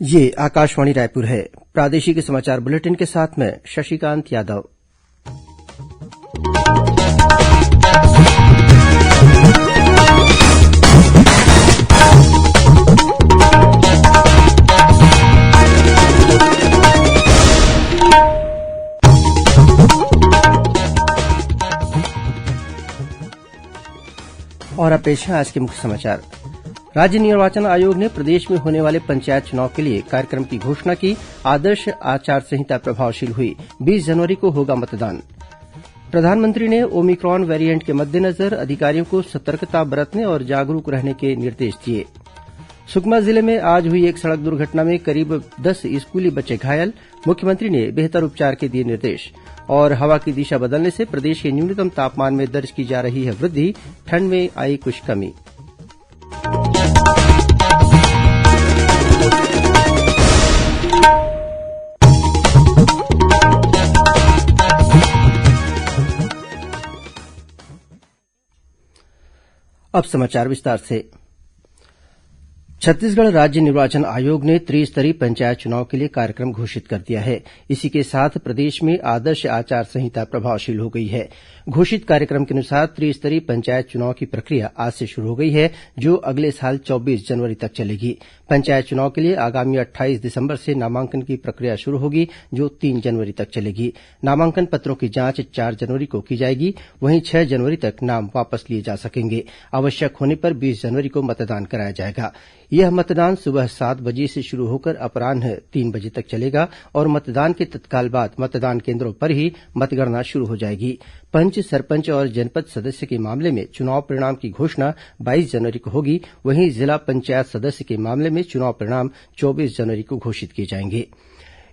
ये आकाशवाणी रायपुर है। प्रादेशिक समाचार बुलेटिन के साथ मैं शशिकांत यादव। और अब पेश है आज के मुख्य समाचार। राज्य निर्वाचन आयोग ने प्रदेश में होने वाले पंचायत चुनाव के लिए कार्यक्रम की घोषणा की। आदर्श आचार संहिता प्रभावशील हुई। 20 जनवरी को होगा मतदान। प्रधानमंत्री ने ओमिक्रॉन वेरिएंट के मद्देनजर अधिकारियों को सतर्कता बरतने और जागरूक रहने के निर्देश दिए। सुकमा जिले में आज हुई एक सड़क दुर्घटना में करीब 10 स्कूली बच्चे घायल। मुख्यमंत्री ने बेहतर उपचार के दिए निर्देश। और हवा की दिशा बदलने से प्रदेश के न्यूनतम तापमान में दर्ज की जा रही है वृद्धि। ठंड में आई कुछ कमी। अब समाचार विस्तार से। छत्तीसगढ़ राज्य निर्वाचन आयोग ने त्रिस्तरीय पंचायत चुनाव के लिए कार्यक्रम घोषित कर दिया है। इसी के साथ प्रदेश में आदर्श आचार संहिता प्रभावशील हो गई है। घोषित कार्यक्रम के अनुसार त्रिस्तरीय पंचायत चुनाव की प्रक्रिया आज से शुरू हो गई है, जो अगले साल 24 जनवरी तक चलेगी। पंचायत चुनाव के लिए आगामी 28 दिसंबर से नामांकन की प्रक्रिया शुरू होगी, जो 3 जनवरी तक चलेगी। नामांकन पत्रों की जांच 4 जनवरी को की जाएगी। वहीं 6 जनवरी तक नाम वापस लिए जा सकेंगे। आवश्यक होने पर 20 जनवरी को मतदान कराया जाएगा। यह मतदान सुबह 7 बजे से शुरू होकर अपरान्ह 3 बजे तक चलेगा और मतदान के तत्काल बाद मतदान केन्द्रों पर ही मतगणना शुरू हो जाएगी। पंच, सरपंच और जनपद सदस्य के मामले में चुनाव परिणाम की घोषणा 22 जनवरी को होगी। वहीं जिला पंचायत सदस्य के मामले में चुनाव परिणाम 24 जनवरी को घोषित किए जाएंगे।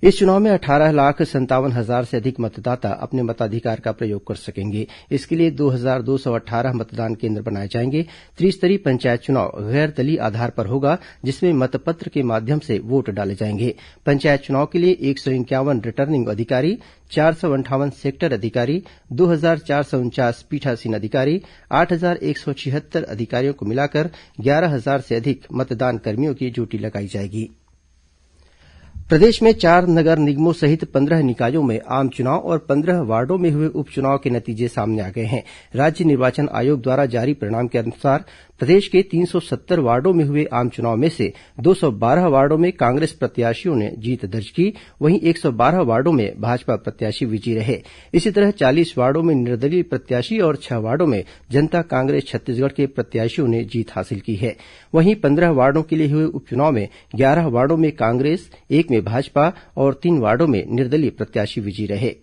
इस चुनाव में 18,57,000 से अधिक मतदाता अपने मताधिकार का प्रयोग कर सकेंगे। इसके लिए 2,218 मतदान केन्द्र बनाए जाएंगे। त्रिस्तरीय पंचायत चुनाव गैर दलीय आधार पर होगा, जिसमें मतपत्र के माध्यम से वोट डाले जाएंगे। पंचायत चुनाव के लिए 151 रिटर्निंग अधिकारी, 458 सेक्टर अधिकारी, 2,449 पीठासीन अधिकारी, 8,176 अधिकारियों को मिलाकर 11,000 से अधिक मतदान कर्मियों की ड्यूटी लगाई जाएगी। प्रदेश में 4 नगर निगमों सहित 15 निकायों में आम चुनाव और 15 वार्डों में हुए उपचुनाव के नतीजे सामने आ गए हैं। राज्य निर्वाचन आयोग द्वारा जारी परिणाम के अनुसार प्रदेश के 370 वार्डों में हुए आम चुनाव में से 212 वार्डों में कांग्रेस प्रत्याशियों ने जीत दर्ज की। वहीं 112 वार्डों में भाजपा प्रत्याशी विजयी रहे। इसी तरह 40 वार्डों में निर्दलीय प्रत्याशी और 6 वार्डों में जनता कांग्रेस छत्तीसगढ़ के प्रत्याशियों ने जीत हासिल की है। वहीं 15 वार्डों के लिए हुए उपचुनाव में 11 वार्डों में कांग्रेस, 1 में भाजपा और 3 वार्डों में निर्दलीय प्रत्याशी विजयी रहे।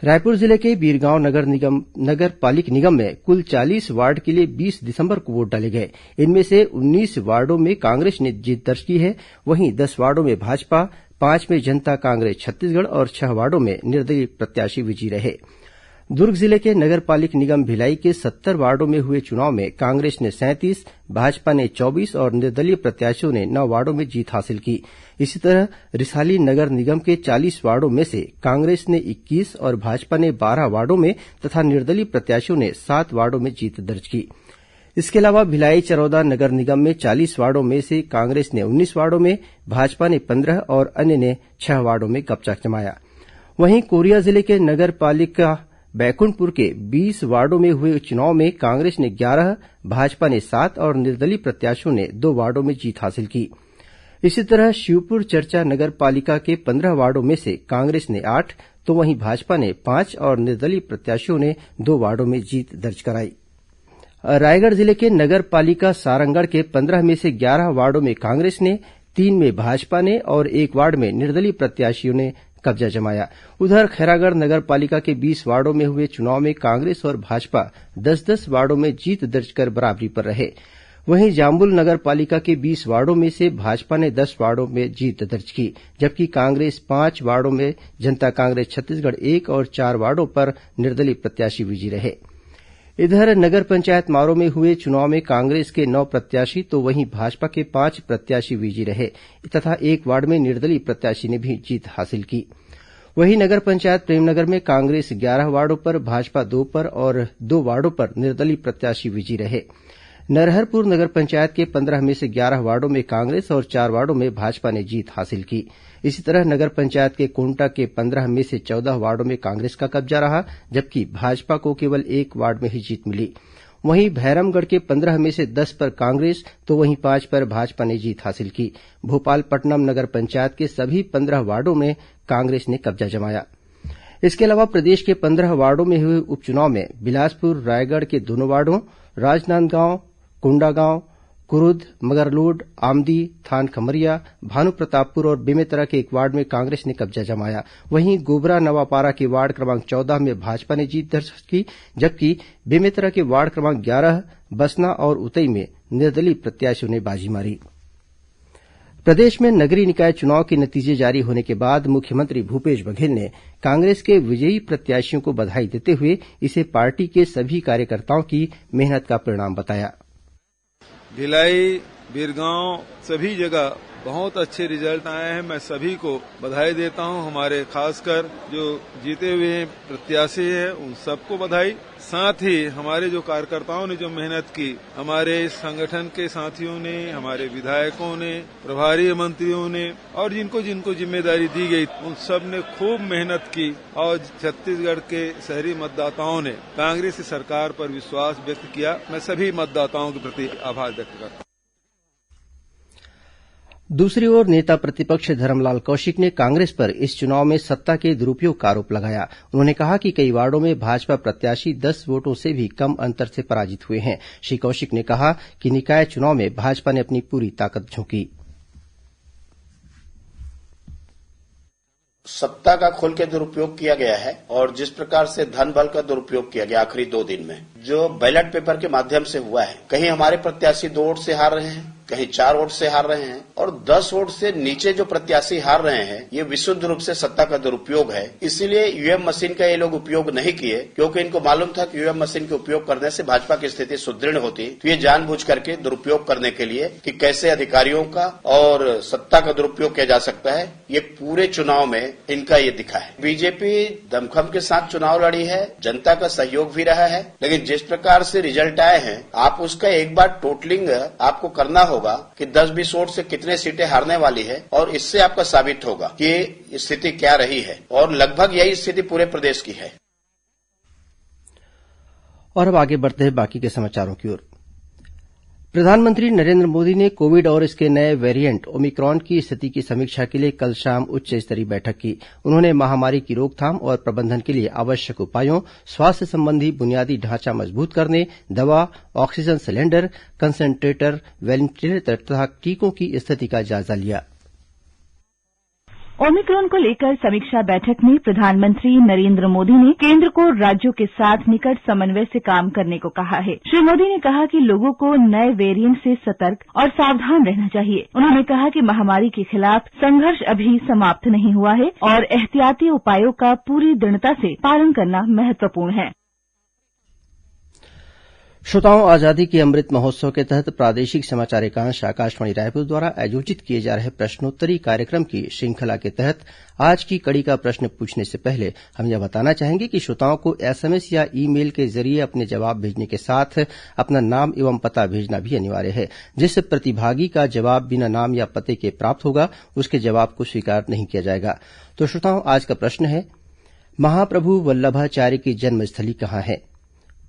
रायपुर जिले के बीरगांव नगर पालिक निगम में कुल 40 वार्ड के लिए 20 दिसंबर को वोट डाले गए। इनमें से 19 वार्डों में कांग्रेस ने जीत दर्ज की है। वहीं 10 वार्डों में भाजपा, 5 में जनता कांग्रेस छत्तीसगढ़ और 6 वार्डों में निर्दलीय प्रत्याशी विजयी रहे। दुर्ग जिले के नगर पालिक निगम भिलाई के 70 वार्डों में हुए चुनाव में कांग्रेस ने 37, भाजपा ने 24 और निर्दलीय प्रत्याशियों ने 9 वार्डों में जीत हासिल की। इसी तरह रिसाली नगर निगम के 40 वार्डों में से कांग्रेस ने 21 और भाजपा ने 12 वार्डों में तथा निर्दलीय प्रत्याशियों ने 7 वार्डों में जीत दर्ज की। इसके अलावा भिलाई चरौदा नगर निगम में 40 वार्डों में से कांग्रेस ने 19 वार्डों में, भाजपा ने 15 और अन्य ने 6 वार्डों में कब्जा जमाया। वहीं कोरिया जिले के नगर पालिका बैकुंठपुर के 20 वार्डों में हुए चुनाव में कांग्रेस ने 11, भाजपा ने 7 और निर्दलीय प्रत्याशियों ने 2 वार्डों में जीत हासिल की। इसी तरह शिवपुर चर्चा नगर पालिका के 15 वार्डों में से कांग्रेस ने 8, तो वहीं भाजपा ने 5 और निर्दलीय प्रत्याशियों ने 2 वार्डों में जीत दर्ज कराई। रायगढ़ जिले के नगर पालिका सारंगढ़ के 15 में से 11 वार्डों में कांग्रेस ने, 3 में भाजपा ने और 1 वार्ड में निर्दलीय प्रत्याशियों ने कब्जा जमाया। उधर खैरागढ़ नगर पालिका के 20 वार्डों में हुए चुनाव में कांग्रेस और भाजपा 10-10 वार्डों में जीत दर्ज कर बराबरी पर रहे। वहीं जाम्बुल नगर पालिका के 20 वार्डों में से भाजपा ने 10 वार्डों में जीत दर्ज की, जबकि कांग्रेस 5 वार्डों में, जनता कांग्रेस छत्तीसगढ़ 1 और 4 वार्डों पर निर्दलीय प्रत्याशी विजयी रहे। इधर नगर पंचायत मारो में हुए चुनाव में कांग्रेस के 9 प्रत्याशी तो वहीं भाजपा के 5 प्रत्याशी विजयी रहे तथा 1 वार्ड में निर्दलीय प्रत्याशी ने भी जीत हासिल की। वहीं नगर पंचायत प्रेमनगर में कांग्रेस 11 वार्डों पर, भाजपा 2 पर और 2 वार्डों पर निर्दलीय प्रत्याशी विजयी रहे। नरहरपुर नगर पंचायत के 15 में से 11 वार्डों में कांग्रेस और 4 वार्डों में भाजपा ने जीत हासिल की। इसी तरह नगर पंचायत के कोंटा के 15 में से 14 वार्डों में कांग्रेस का कब्जा रहा, जबकि भाजपा को केवल 1 वार्ड में ही जीत मिली। वहीं भैरमगढ़ के 15 में से 10 पर कांग्रेस तो वहीं 5 पर भाजपा ने जीत हासिल की। भोपालपट्नम नगर पंचायत के सभी 15 वार्डों में कांग्रेस ने कब्जा जमाया। इसके अलावा प्रदेश के 15 वार्डों में हुए उपचुनाव में बिलासपुर रायगढ़ के दोनों वार्डों, राजनांदगांव, कोंडागांव, कुरूद, मगरलोड, आमदी, थान खमरिया, भानुप्रतापपुर और बेमेतरा के 1 वार्ड में कांग्रेस ने कब्जा जमाया। वहीं गोबरा नवापारा के वार्ड क्रमांक 14 में भाजपा ने जीत दर्ज की, जबकि बेमेतरा के वार्ड क्रमांक 11, बसना और उतई में निर्दलीय प्रत्याशियों ने बाजी मारी। प्रदेश में नगरीय निकाय चुनाव के नतीजे जारी होने के बाद मुख्यमंत्री भूपेश बघेल ने कांग्रेस के विजयी प्रत्याशियों को बधाई देते हुए इसे पार्टी के सभी कार्यकर्ताओं की मेहनत का परिणाम बताया। भिलाई, बिरगांव, सभी जगह बहुत अच्छे रिजल्ट आए हैं। मैं सभी को बधाई देता हूं। हमारे खासकर जो जीते हुए प्रत्याशी हैं उन सबको बधाई। साथ ही हमारे जो कार्यकर्ताओं ने जो मेहनत की, हमारे संगठन के साथियों ने, हमारे विधायकों ने, प्रभारी मंत्रियों ने और जिनको जिनको जिम्मेदारी दी गई उन सब ने खूब मेहनत की और छत्तीसगढ़ के शहरी मतदाताओं ने कांग्रेस की सरकार पर विश्वास व्यक्त किया। मैं सभी मतदाताओं के प्रति आभार व्यक्त करता हूं। दूसरी ओर नेता प्रतिपक्ष धरमलाल कौशिक ने कांग्रेस पर इस चुनाव में सत्ता के दुरुपयोग का आरोप लगाया। उन्होंने कहा कि कई वार्डों में भाजपा प्रत्याशी 10 वोटों से भी कम अंतर से पराजित हुए हैं। श्री कौशिक ने कहा कि निकाय चुनाव में भाजपा ने अपनी पूरी ताकत झोंकी। सत्ता का खुल के दुरुपयोग किया गया है और जिस प्रकार से धन बल का दुरुपयोग किया गया आखिरी 2 दिन में, जो बैलेट पेपर के माध्यम से हुआ है, कहीं हमारे प्रत्याशी 2 वोट से हार रहे हैं, कहीं 4 वोट से हार रहे हैं और 10 वोट से नीचे जो प्रत्याशी हार रहे हैं, ये विशुद्ध रूप से सत्ता का दुरुपयोग है। इसीलिए ईवीएम मशीन का ये लोग उपयोग नहीं किए, क्योंकि इनको मालूम था कि ईवीएम मशीन के उपयोग करने से भाजपा की स्थिति सुदृढ़ होती। तो ये जानबूझ करके दुरुपयोग करने के लिए कि कैसे अधिकारियों का और सत्ता का दुरुपयोग किया जा सकता है, ये पूरे चुनाव में इनका ये दिखा है। बीजेपी दमखम के साथ चुनाव लड़ी है, जनता का सहयोग भी रहा है, लेकिन जिस प्रकार से रिजल्ट आए हैं, आप उसका एक बार टोटलिंग आपको करना होगा कि 10-20 वोट से कितने सीटें हारने वाली है और इससे आपका साबित होगा कि स्थिति क्या रही है और लगभग यही स्थिति पूरे प्रदेश की है। और अब आगे बढ़ते हैं बाकी के समाचारों की ओर। प्रधानमंत्री नरेंद्र मोदी ने कोविड और इसके नए वेरिएंट ओमिक्रॉन की स्थिति की समीक्षा के लिए कल शाम उच्च स्तरीय बैठक की। उन्होंने महामारी की रोकथाम और प्रबंधन के लिए आवश्यक उपायों, स्वास्थ्य संबंधी बुनियादी ढांचा मजबूत करने, दवा, ऑक्सीजन सिलेंडर, कंसंट्रेटर, वेंटिलेटर तथा टीकों की स्थिति का जायजा लिया। ओमिक्रॉन को लेकर समीक्षा बैठक में प्रधानमंत्री नरेंद्र मोदी ने केंद्र को राज्यों के साथ निकट समन्वय से काम करने को कहा है। श्री मोदी ने कहा कि लोगों को नए वेरिएंट से सतर्क और सावधान रहना चाहिए। उन्होंने कहा कि महामारी के खिलाफ संघर्ष अभी समाप्त नहीं हुआ है और एहतियाती उपायों का पूरी दृढ़ता से पालन करना महत्वपूर्ण है। श्रोताओं, आजादी के अमृत महोत्सव के तहत प्रादेशिक समाचार एकांश आकाशवाणी रायपुर द्वारा आयोजित किए जा रहे प्रश्नोत्तरी कार्यक्रम की श्रृंखला के तहत आज की कड़ी का प्रश्न पूछने से पहले हम यह बताना चाहेंगे कि श्रोताओं को एसएमएस या ईमेल के जरिए अपने जवाब भेजने के साथ अपना नाम एवं पता भेजना भी अनिवार्य है। जिस प्रतिभागी का जवाब बिना नाम या पते के प्राप्त होगा, उसके जवाब को स्वीकार नहीं किया जाएगा। तो श्रोताओं, आज का प्रश्न है, महाप्रभु वल्लभाचार्य की जन्मस्थली कहाँ है?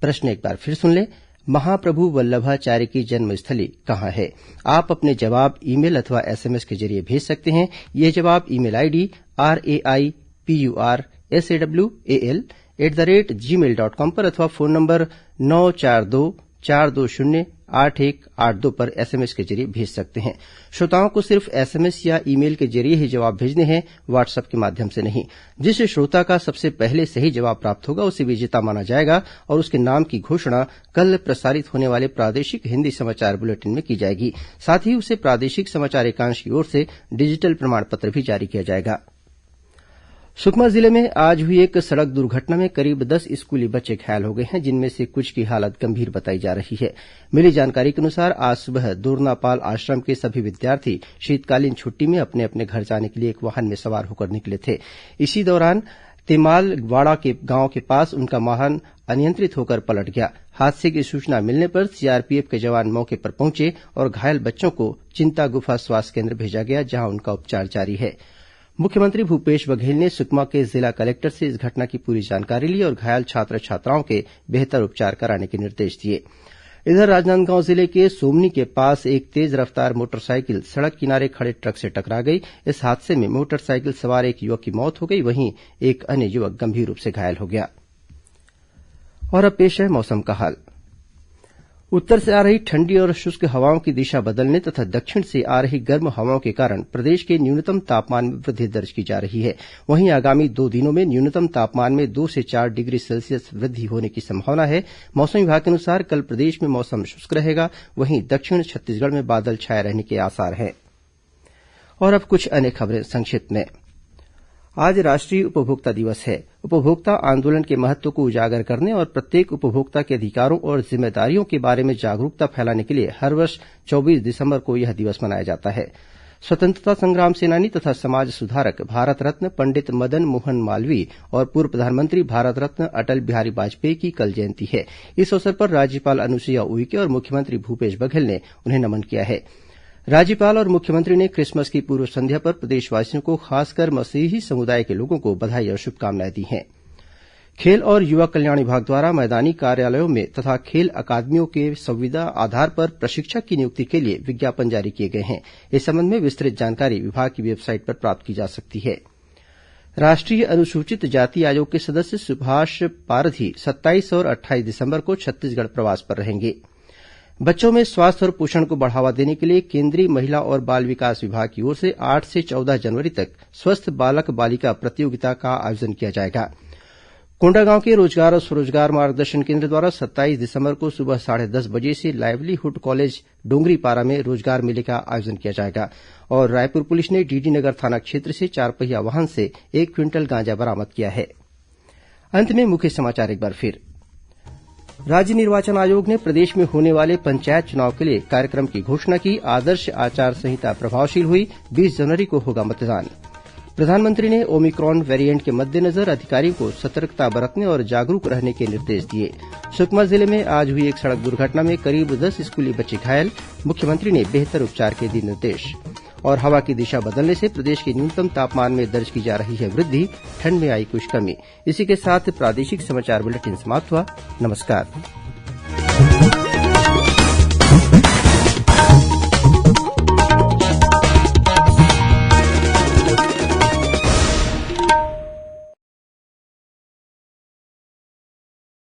प्रश्न एक बार फिर सुन लें। महाप्रभु वल्लभाचार्य की जन्मस्थली कहाँ है? आप अपने जवाब ईमेल अथवा एसएमएस के जरिए भेज सकते हैं। ये जवाब ईमेल आईडी raipurasawal@gmail.com पर अथवा फोन नंबर 9424208182 पर एसएमएस के जरिए भेज सकते हैं। श्रोताओं को सिर्फ एसएमएस या ईमेल के जरिए ही जवाब भेजने हैं, व्हाट्सएप के माध्यम से नहीं। जिस श्रोता का सबसे पहले सही जवाब प्राप्त होगा उसे विजेता माना जाएगा और उसके नाम की घोषणा कल प्रसारित होने वाले प्रादेशिक हिंदी समाचार बुलेटिन में की जाएगी। साथ ही उसे प्रादेशिक समाचार एकांश की ओर से डिजिटल प्रमाण पत्र भी जारी किया जाएगा। सुकमा जिले में आज हुई एक सड़क दुर्घटना में करीब 10 स्कूली बच्चे घायल हो गए हैं, जिनमें से कुछ की हालत गंभीर बताई जा रही है। मिली जानकारी के अनुसार आज सुबह दोरनापाल आश्रम के सभी विद्यार्थी शीतकालीन छुट्टी में अपने अपने घर जाने के लिए एक वाहन में सवार होकर निकले थे। इसी दौरान तेमालवाड़ा के गांव के पास उनका वाहन अनियंत्रित होकर पलट गया। हादसे की सूचना मिलने पर सीआरपीएफ के जवान मौके पर पहुंचे और घायल बच्चों को चिंता गुफा स्वास्थ्य केंद्र भेजा गया, जहां उनका उपचार जारी है। मुख्यमंत्री भूपेश बघेल ने सुकमा के जिला कलेक्टर से इस घटना की पूरी जानकारी ली और घायल छात्र छात्राओं के बेहतर उपचार कराने के निर्देश दिए। इधर राजनांदगांव जिले के सोमनी के पास एक तेज रफ्तार मोटरसाइकिल सड़क किनारे खड़े ट्रक से टकरा गई। इस हादसे में मोटरसाइकिल सवार एक युवक की मौत हो गई, वहीं एक अन्य युवक गंभीर रूप से घायल हो गया। और अब पेश है मौसम का हाल। उत्तर से आ रही ठंडी और शुष्क हवाओं की दिशा बदलने तथा दक्षिण से आ रही गर्म हवाओं के कारण प्रदेश के न्यूनतम तापमान में वृद्धि दर्ज की जा रही है। वहीं आगामी 2 दिनों में न्यूनतम तापमान में 2 से 4 डिग्री सेल्सियस वृद्धि होने की संभावना है। मौसम विभाग के अनुसार कल प्रदेश में मौसम शुष्क रहेगा, वहीं दक्षिण छत्तीसगढ़ में बादल छाए रहने के आसार हैं। और अब कुछ अन्य खबरें संक्षिप्त में। आज राष्ट्रीय उपभोक्ता दिवस है। उपभोक्ता आंदोलन के महत्व को उजागर करने और प्रत्येक उपभोक्ता के अधिकारों और जिम्मेदारियों के बारे में जागरूकता फैलाने के लिए हर वर्ष 24 दिसंबर को यह दिवस मनाया जाता है। स्वतंत्रता संग्राम सेनानी तथा समाज सुधारक भारत रत्न पंडित मदन मोहन मालवीय और पूर्व प्रधानमंत्री भारत रत्न अटल बिहारी वाजपेयी की कल जयंती है। इस अवसर पर राज्यपाल अनुसुईया उइके और मुख्यमंत्री भूपेश बघेल ने उन्हें नमन किया है। राज्यपाल और मुख्यमंत्री ने क्रिसमस की पूर्व संध्या पर प्रदेशवासियों को, खासकर मसीही समुदाय के लोगों को बधाई और शुभकामनाएं दी हैं। खेल और युवा कल्याण विभाग द्वारा मैदानी कार्यालयों में तथा खेल अकादमियों के संविदा आधार पर प्रशिक्षक की नियुक्ति के लिए विज्ञापन जारी किए गए हैं। इस संबंध में विस्तृत जानकारी विभाग की वेबसाइट पर प्राप्त की जा सकती है। राष्ट्रीय अनुसूचित जाति आयोग के सदस्य सुभाष पारधी 27 और 28 दिसंबर को छत्तीसगढ़ प्रवास पर रहेंगे। बच्चों में स्वास्थ्य और पोषण को बढ़ावा देने के लिए केंद्रीय महिला और बाल विकास विभाग की ओर से 8 से 14 जनवरी तक स्वस्थ बालक बालिका प्रतियोगिता का आयोजन किया जाएगा। कोंडागांव के रोजगार और स्वरोजगार मार्गदर्शन केंद्र द्वारा 27 दिसंबर को सुबह 10:30 बजे से लाइवलीहुड कॉलेज डोंगरीपारा में रोजगार मेले का आयोजन किया जाएगा। और रायपुर पुलिस ने डीडी नगर थाना क्षेत्र से 4 पहिया वाहन से 1 क्विंटल गांजा बरामद किया है। अंत में मुख्य समाचार एक बार फिर। राज्य निर्वाचन आयोग ने प्रदेश में होने वाले पंचायत चुनाव के लिए कार्यक्रम की घोषणा की। आदर्श आचार संहिता प्रभावशील हुई। 20 जनवरी को होगा मतदान। प्रधानमंत्री ने ओमिक्रॉन वेरिएंट के मद्देनजर अधिकारियों को सतर्कता बरतने और जागरूक रहने के निर्देश दिए। सुकमा जिले में आज हुई एक सड़क दुर्घटना में करीब 10 स्कूली बच्चे घायल। मुख्यमंत्री ने बेहतर उपचार के दिए निर्देश। और हवा की दिशा बदलने से प्रदेश के न्यूनतम तापमान में दर्ज की जा रही है वृद्धि। ठंड में आई कुछ कमी। इसी के साथ प्रादेशिक समाचार बुलेटिन समाप्त हुआ। नमस्कार।